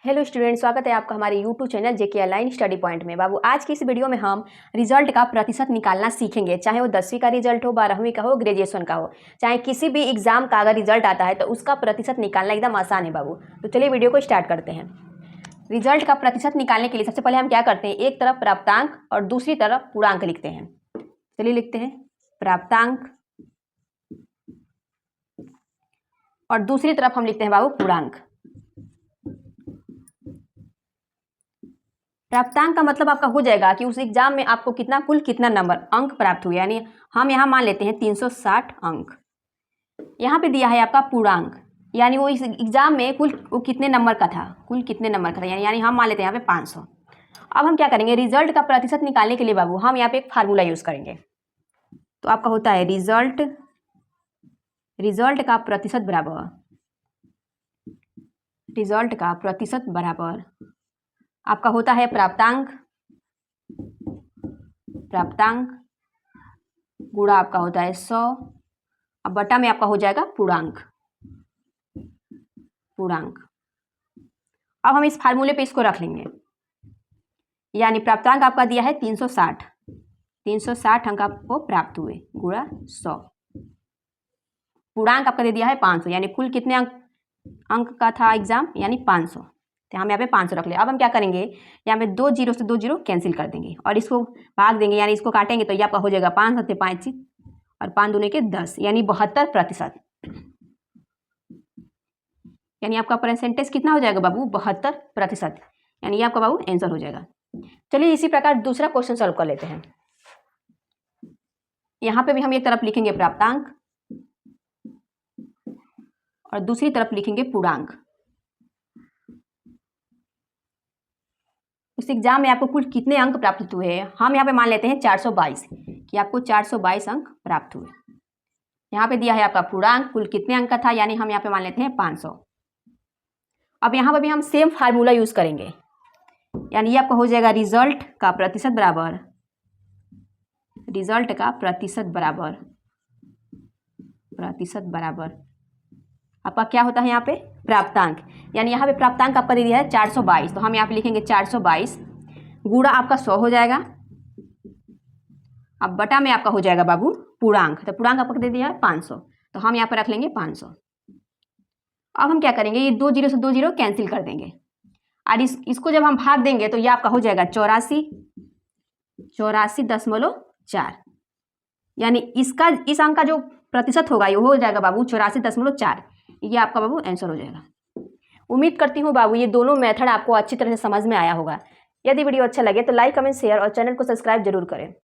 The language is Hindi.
हेलो स्टूडेंट, स्वागत है आपका हमारे यूट्यूब चैनल जेके अलाइन स्टडी पॉइंट में। बाबू, आज की इस वीडियो में हम रिजल्ट का प्रतिशत निकालना सीखेंगे। चाहे वो 10वीं का रिजल्ट हो, 12वीं का हो, ग्रेजुएशन का हो, चाहे किसी भी एग्जाम का अगर रिजल्ट आता है तो उसका प्रतिशत निकालना एकदम आसान है बाबू। तो चलिए वीडियो को स्टार्ट करते हैं। रिजल्ट का प्रतिशत निकालने के लिए सबसे पहले हम क्या करते हैं, एक तरफ प्राप्तांक और दूसरी तरफ पूर्णांक लिखते हैं। चलिए लिखते हैं प्राप्तांक और दूसरी तरफ हम लिखते हैं बाबू पूर्णांक। प्राप्तांक का मतलब आपका हो जाएगा कि उस एग्जाम में आपको कितना नंबर अंक प्राप्त हुए, यानी हम यहाँ मान लेते हैं 360 अंक। यहाँ पे दिया है आपका पूर्णांक, यानी वो इस एग्जाम में कुल कितने नंबर का था, यानी हम मान लेते हैं यहाँ पे 500। अब हम क्या करेंगे, रिजल्ट का प्रतिशत निकालने के लिए बाबू हम यहाँ पे एक फार्मूला यूज करेंगे। तो आपका होता है रिजल्ट का प्रतिशत बराबर आपका होता है प्राप्तांक गुणा आपका होता है 100, अब बटा में आपका हो जाएगा पूर्णांक। अब हम इस फार्मूले पे इसको रख लेंगे, यानी प्राप्तांक आपका दिया है 360 अंक आपको प्राप्त हुए गुणा 100। पूर्णांक आपका दे दिया है 500, यानी कुल कितने अंक का था एग्जाम, यानी 500। तो हम यहाँ पे 500 रख ले। अब हम क्या करेंगे, यहाँ पे 2 जीरो से 2 जीरो कैंसिल कर देंगे और इसको भाग देंगे, यानी इसको काटेंगे तो ये आपका हो जाएगा 5 7 5 और 5 दूने के 10, यानी 72%। यानी आपका परसेंटेज कितना हो जाएगा बाबू, 72%, यानी ये आपका बाबू आंसर हो जाएगा। चलिए इसी प्रकार दूसरा क्वेश्चन सॉल्व कर लेते हैं। यहाँ पे भी हम एक तरफ लिखेंगे प्राप्तांक और दूसरी तरफ लिखेंगे पूर्णांक। उस एग्जाम में आपको कुल कितने अंक प्राप्त हुए हैं, हम यहाँ पे मान लेते हैं 422 कि आपको 422 अंक प्राप्त हुए। यहाँ पे दिया है आपका पूर्णांक कुल कितने अंक का था, यानी हम यहाँ पे मान लेते हैं 500। अब यहाँ पे भी हम सेम फार्मूला यूज करेंगे, यानी ये आपका हो जाएगा रिजल्ट का प्रतिशत बराबर आपका क्या होता है यहाँ पे प्राप्तांक, यानी यहाँ पे प्राप्तांक आपका दे दिया है 422, तो हम यहाँ पे लिखेंगे 422 गुणा आपका 100 हो जाएगा। अब बटा में आपका हो जाएगा बाबू पूर्णांक, तो पूर्णांक आपका दे दिया है 500, तो हम यहाँ पर रख लेंगे 500। अब हम क्या करेंगे, ये 2 जीरो से 2 जीरो कैंसिल कर देंगे और इसको जब हम भाग देंगे तो ये आपका हो जाएगा 84.4, यानी इस अंक का जो प्रतिशत होगा ये हो जाएगा बाबू 84.4। ये आपका बाबू आंसर हो जाएगा। उम्मीद करती हूँ बाबू ये दोनों मेथड आपको अच्छी तरह से समझ में आया होगा। यदि वीडियो अच्छा लगे तो लाइक कमेंट शेयर और चैनल को सब्सक्राइब जरूर करें।